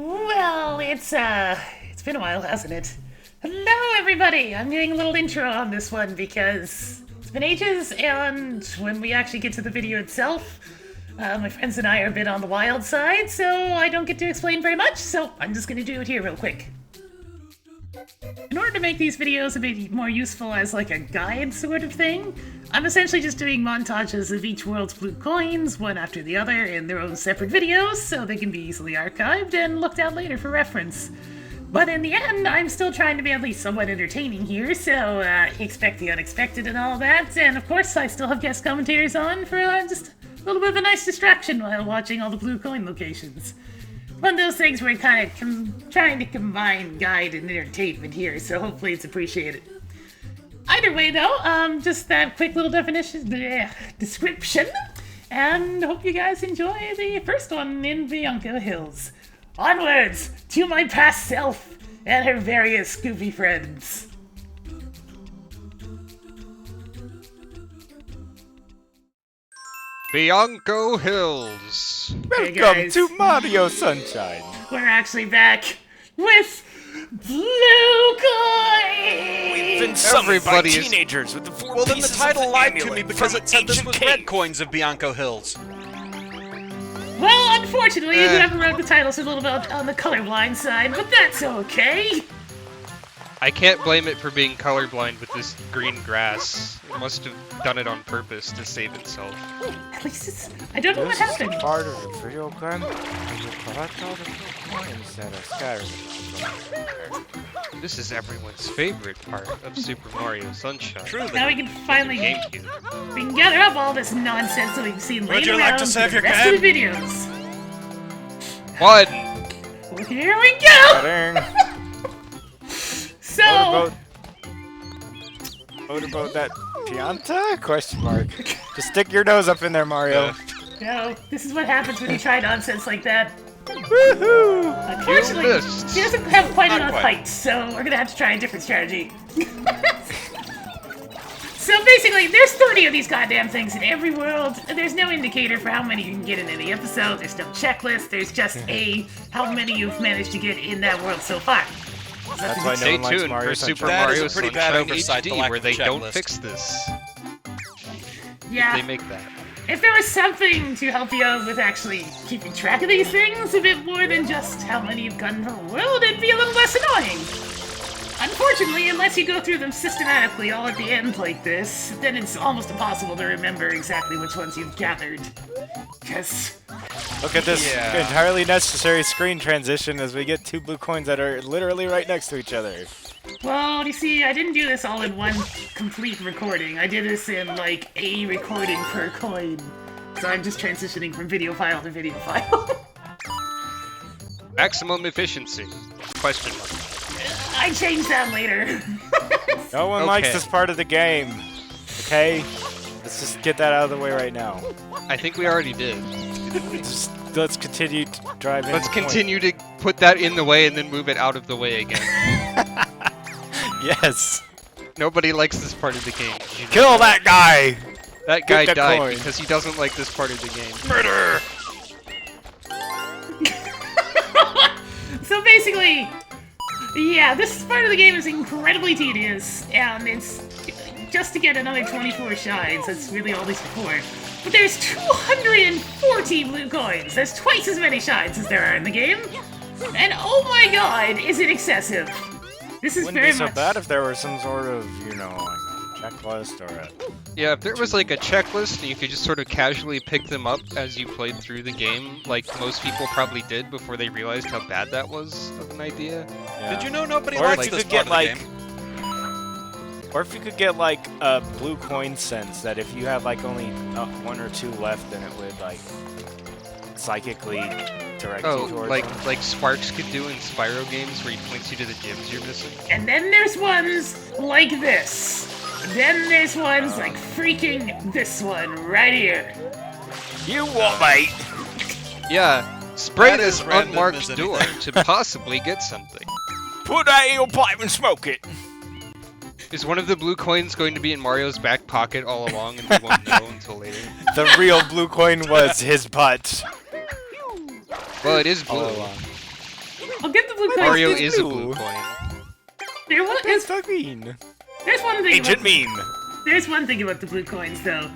Well, it's been a while, hasn't it? Hello, everybody! I'm doing a little intro on this one because it's been ages, and when we actually get to the video itself, my friends and I are a bit on the wild side, so I don't get to explain very much, so I'm just gonna do it here real quick. In order to make these videos a bit more useful as like a guide sort of thing, I'm essentially just doing montages of each world's blue coins, one after the other, in their own separate videos, so they can be easily archived and looked at later for reference. But in the end, I'm still trying to be at least somewhat entertaining here, so expect the unexpected and all that, and of course I still have guest commentators on for just a little bit of a nice distraction while watching all the blue coin locations. One of those things where we're kind of trying to combine guide and entertainment here, so hopefully it's appreciated. Either way, though, just that quick little description, and hope you guys enjoy the first one in Bianco Hills. Onwards to my past self and her various goofy friends. Bianco Hills. Welcome to Mario Sunshine. We're actually back with blue coins! We've been summoned by Everybody is- teenagers with the four Well, then the pieces title of the lied to amulet me because from it said this ancient was cave. red coins of Bianco Hills. Well, unfortunately, whoever wrote the title's a little bit on the colorblind side, but that's okay. I can't blame it for being colorblind with this green grass. It must have done it on purpose to save itself. At least it's... I don't know what This is happened. part of the video game. You collect all the coins that are scattered. This is everyone's favorite part of Super Mario Sunshine. Truly. Now we can finally... GameCube. We can gather up all this nonsense that we've seen Would laying you around like to save for your the rest game? of the videos. One! Well, here we go! Dang. So... What about that Pianta? Question mark. Just stick your nose up in there, Mario. No, this is what happens when you try nonsense like that. Woohoo! Unfortunately, You missed. she doesn't have quite Not enough quite. height, so we're gonna have to try a different strategy. So basically, there's 30 of these goddamn things in every world, and there's no indicator for how many you can get in any episode, there's no checklist, there's just how many you've managed to get in that world so far. So That's why no Stay one likes tuned Mario for Super Sunshine. That is Mario a pretty bad Sunshine oversight, the HD, lack where of they don't checklist. fix this. yeah, They make that. if there was something to help you out with actually keeping track of these things a bit more than just how many you've gotten per world, it'd be a little less annoying. Unfortunately, unless you go through them systematically all at the end like this, then it's almost impossible to remember exactly which ones you've gathered. Because, Look at this Yeah. entirely necessary screen transition as we get two blue coins that are literally right next to each other. well, you see, I didn't do this all in one complete recording. I did this in, like, a recording per coin. So I'm just transitioning from video file to video file. Maximum efficiency. Question mark. I changed that later. No one likes Okay. this part of the game. Okay? Let's just get that out of the way right now. I think we already did. Let's continue driving. Let's the point. continue to put that in the way and then move it out of the way again. Yes. Nobody likes this part of the game. You know Kill that guy! That guy Get the died coin. because he doesn't like this part of the game. Murder! So basically, yeah, this part of the game is incredibly tedious, and it's just to get another 24 shines, that's really all these are for. But there's 240 blue coins! There's twice as many shines as there are in the game! And oh my god, is it excessive! This is Wouldn't very be so much... bad if there were some sort of, you know, like a checklist or a... Yeah, if there was like a checklist and you could just sort of casually pick them up as you played through the game, like most people probably did before they realized how bad that was of an idea. Yeah. Did you know nobody Or if likes you this could part get, of the like, game? Or if you could get, like, a blue coin sense that if you have, like, only one or two left, then it would, like, psychically direct Oh, you towards like them. like Sparks could do in Spyro games where he points you to the gyms you're missing. And then there's ones like this. Then there's ones like freaking this one right here. You what, mate? Yeah, spray That this is random unmarked as door anything. to possibly get something. Put that in your pipe and smoke it! Is one of the blue coins going to be in Mario's back pocket all along and we won't know until later? The real blue coin was his butt. Well, it is All blue. along. I'll give the blue coins. Mario this is a blue? blue coin. There What is, does that mean? there's one thing. Agent about, meme. There's one thing about the blue coins, though.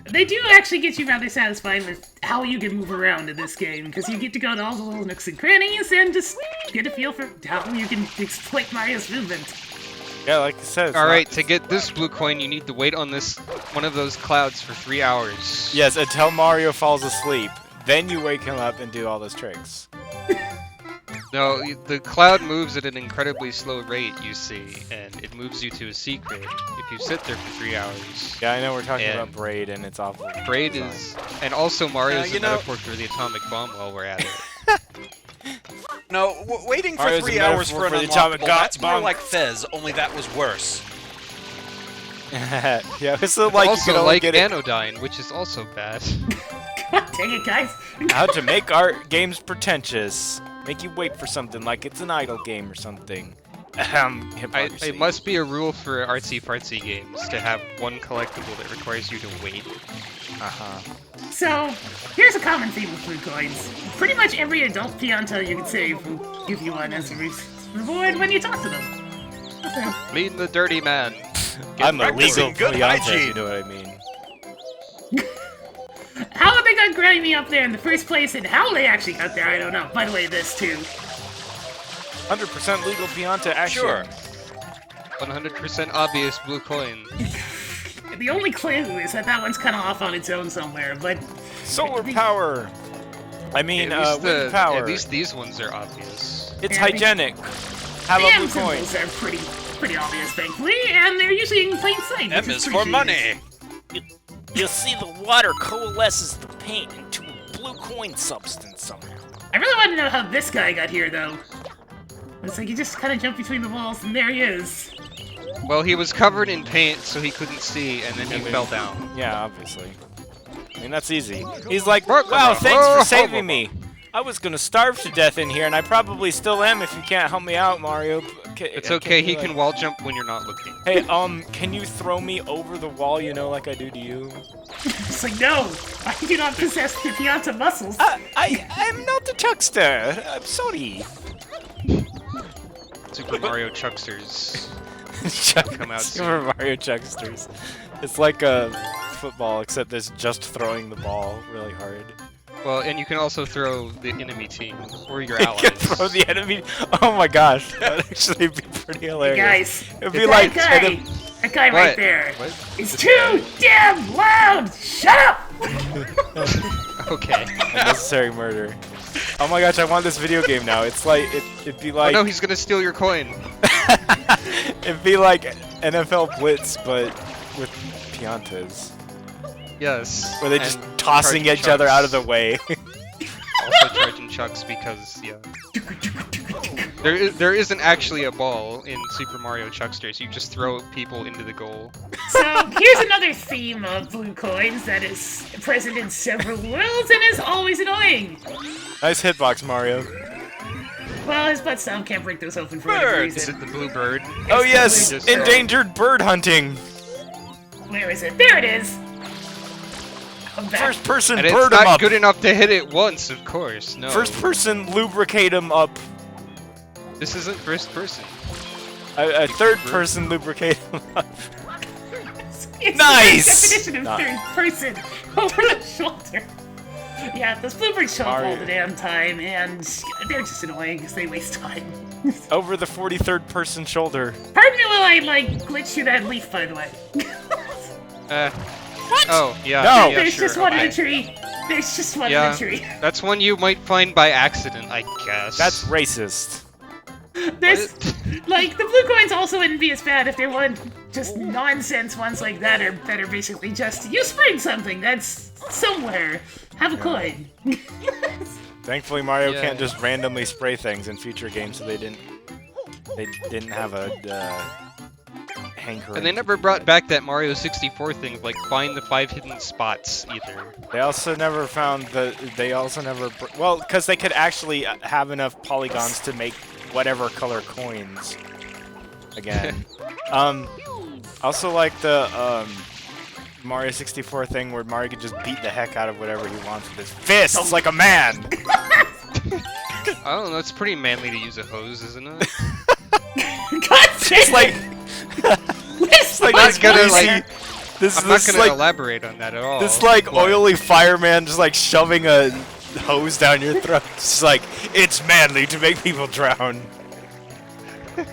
They do actually get you rather satisfied with how you can move around in this game, because you get to go to all the little nooks and crannies and just get a feel for how you can exploit Mario's movement. Yeah, like I said. Alright, to get this blue coin, you need to wait on this one of those clouds for 3 hours. Yes, until Mario falls asleep. Then you wake him up and do all those tricks. No, the cloud moves at an incredibly slow rate, you see, and it moves you to a secret if you sit there for 3 hours. Yeah, I know we're talking And about Braid, and it's awful. Braid design. is... And also Mario's you a know- metaphor for the atomic bomb while we're at it. No, waiting for Mario's 3 a hours metaphor for an for the atomic unlockable, that's more bomb. like Fez, only that was worse. Yeah, it's so like you also can only like get it. Anodyne, which is also bad. God dang it, guys. How to make art games pretentious. Make you wait for something like it's an idle game or something. Hypocrisy. It must be a rule for artsy-fartsy games to have one collectible that requires you to wait. So, here's a common theme with blue coins. Pretty much every adult Pianta you can save will give you one as a reward when you talk to them. Clean the dirty man. I'm a practicing legal good fiance, hygiene. you know what I mean. How they got Granny up there in the first place and how they actually got there, I don't know. By the way, this too. 100% legal Pianta action. Sure. 100% obvious blue coin. The only clue is that one's kind of off on its own somewhere, but Solar power. I mean, At wind power. At least these ones are obvious. It's Yeah, hygienic. Have the a M blue coin. symbols are pretty obvious, thankfully, and they're usually in plain sight. M which is pretty for genius. money. You'll see the water coalesces the paint into a blue coin substance somehow. I really want to know how this guy got here, though. It's like you just kind of jump between the walls, and there he is. Well, he was covered in paint, so he couldn't see, and then he fell down. Yeah, obviously. I mean, that's easy. He's like, wow, thanks for saving me. I was gonna starve to death in here, and I probably still am if you can't help me out, Mario. It's okay, he can wall jump when you're not looking. Hey, can you throw me over the wall, you know, like I do to you? It's like, no, I do not possess the Pianta muscles. I'm not a chuckster. I'm sorry. Super Mario Chucksters. Come out soon. Super Mario Chucksters. It's like a football, except there's just throwing the ball really hard. Well, and you can also throw the enemy team, or your You allies. can throw the enemy. Oh my gosh, that'd actually be pretty hilarious. Guys, It'd be like that guy right What? there What? is too damn loud! Shut up! Okay. unnecessary murder. Oh my gosh, I want this video game now. It's like it'd be Oh like no, he's gonna steal your coin. it'd be like NFL Blitz, but with Piantas, Yes. where they're just and tossing charging each other out of chucks. the way. Also charging chucks because, yeah. There isn't actually a ball in Super Mario Chucksters. You just throw people into the goal. So, here's another theme of blue coins that is present in several worlds and is always annoying. Nice hitbox, Mario. Well, his butt sound can't break those open for whatever Birds. Is reason. it the blue bird? Oh the yes, blue bird. endangered bird hunting. Where is it? There it is! I'm back. First person And it's bird 'em not up. good enough to hit it once, of course. No. First person lubricate 'em up. This isn't first person. A third person lubricate 'em up. It's Nice! the definition of third person over the shoulder. Yeah, those bluebirds show up all Mario. the damn time, and they're just annoying because they waste time. Over the 43rd person shoulder. Pardon me while I, like, glitch through that leaf, by the way. What? Oh, yeah. No! Yeah, There's sure, just one in okay. a tree. There's just one Yeah. in a tree. That's one you might find by accident, I guess. That's racist. There's, like, the blue coins also wouldn't be as bad if there weren't just nonsense ones like that are basically just, you spring something that's somewhere. Have a coin. Thankfully, Mario Yeah. can't just randomly spray things in future games, so they didn't have a hankering. And they never brought back that Mario 64 thing, like find the 5 hidden spots, either. They also never found the. They also never. Well, because they could actually have enough polygons to make whatever color coins. Again. Also like the Mario 64 thing where Mario could just beat the heck out of whatever he wants with his fists like a man. I don't know, it's pretty manly to use a hose, isn't it? God It's like, it's like I'm this not gonna, greasy- like, this I'm not gonna like elaborate on that at all. this like but- oily fireman just like shoving a hose down your throat. It's like it's manly to make people drown.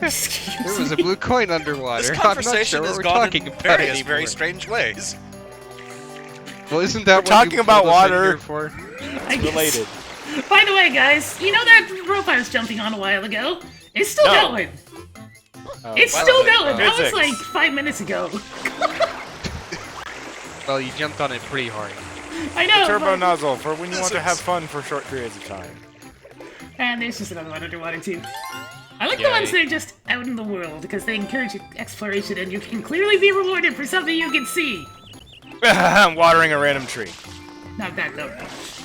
Excuse There was a me. blue coin underwater. This I'm not conversation sure what has we're gone talking in about various, anymore. very strange ways. Well, isn't that We're what talking you about pulled us in water. here for? I guess. Related. By the way, guys, you know that rope I was jumping on a while ago? It's still No. going. Oh, It's wow. still going. That was Physics. like 5 minutes ago. Well, you jumped on it pretty hard. I know. Turbo but- nozzle for when you want to have Physics. fun for short periods of time. And there's just another one underwater too. I like the ones that are just out in the world because they encourage exploration and you can clearly be rewarded for something you can see. I'm watering a random tree. Not that though.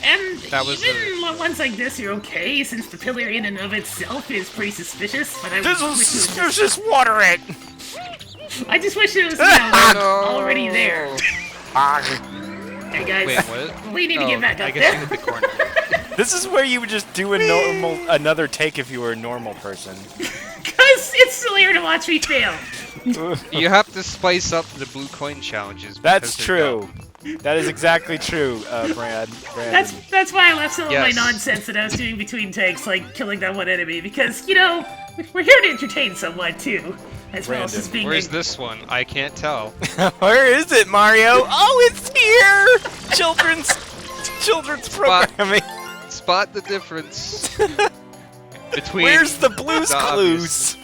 And That was even ones like this are okay since the pillar in and of itself is pretty suspicious. But I This wish is it was suspicious. Water it. I just wish it was you know, No. already there. Hey guys, Wait, what? we need to Oh, get back I up guess you there. hit the corner. This is where you would just do a normal, another take if you were a normal person. Because it's still here to watch me fail. You have to spice up the blue coin challenges. That's because they're true. That is exactly true, Brandon. That's why I left some of my Yes. nonsense that I was doing between takes, like killing that one enemy, because, you know, we're here to entertain someone dumb, as well as Brandon, just being Where's this one? I can't tell. Where is it, Mario? Oh, it's here! Children's programming. Spot the difference between. Where's the Blue's the Clues?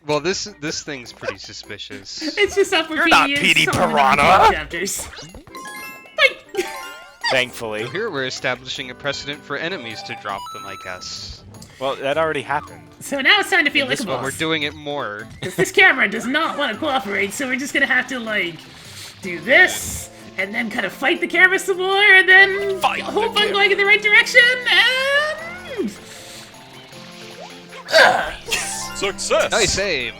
Well, this thing's pretty suspicious. It's just up for You're not PDs, Petey some of the Piranha. non-canon chapters. Like, Thankfully. Here we're establishing a precedent for enemies to drop them, I guess. Well, that already happened. so now it's time to feel like This a one, we're boss. doing it more. 'Cause this camera does not want to cooperate, so we're just gonna have to, like, do this, and then kind of fight the camera some more, and then Fight the hope I'm camera. going in the right direction, and... Success! Nice aim.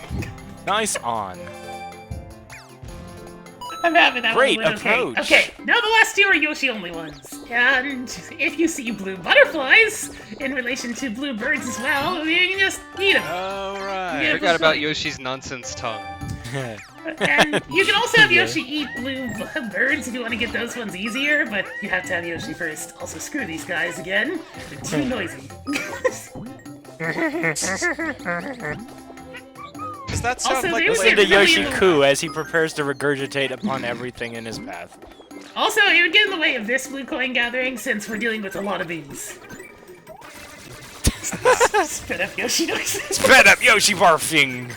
Nice on. I'm having that Great one. approach. Okay, now the last two are Yoshi-only ones. And if you see blue butterflies in relation to blue birds as well, you can just eat them. Alright. Yeah. Forgot about Yoshi's nonsense tongue. And you can also have Yoshi eat blue birds if you want to get those ones easier, but you have to have Yoshi first. Also, screw these guys again. They're too noisy. Does that sound Also, like there's the a Listen to really Yoshi little- Ku as he prepares to regurgitate upon everything in his path. Also, it would get in the way of this blue coin gathering since we're dealing with a lot of bees. Spit up Yoshi noises. Fed up Yoshi barfing!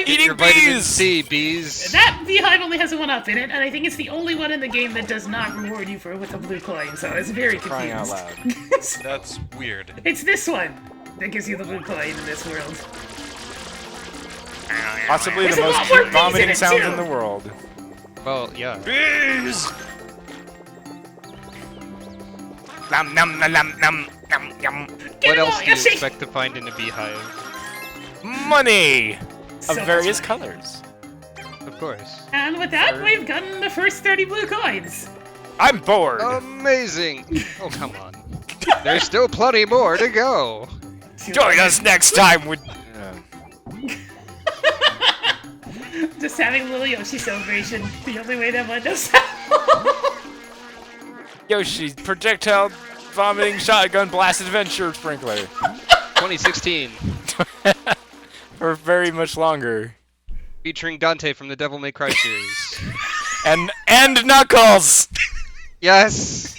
Eating Your vitamin bees! C, bees. That beehive only has a 1-up in it, and I think it's the only one in the game that does not reward you with a blue coin, so I was very Crying out confused. loud. That's weird. It's this one that gives you the blue coin in this world. Possibly There's the a most lot more cute bees vomiting in it, sounds too. in the world. Well, yeah. Bees! Nom nom nom nom nom nom nom. Get What him else out, do you Yoshi! expect to find in a beehive? Money! So Of much various money. colors. Of course. And with that, we've gotten the first 30 blue coins. I'm bored! Amazing! Oh, come on. There's still plenty more to go. Join us next time with... Just having a little Yoshi celebration. The only way that one knows how. Yoshi's projectile vomiting shotgun blast adventure sprinkler. 2016. For very much longer. Featuring Dante from the Devil May Cry series. And Knuckles! Yes!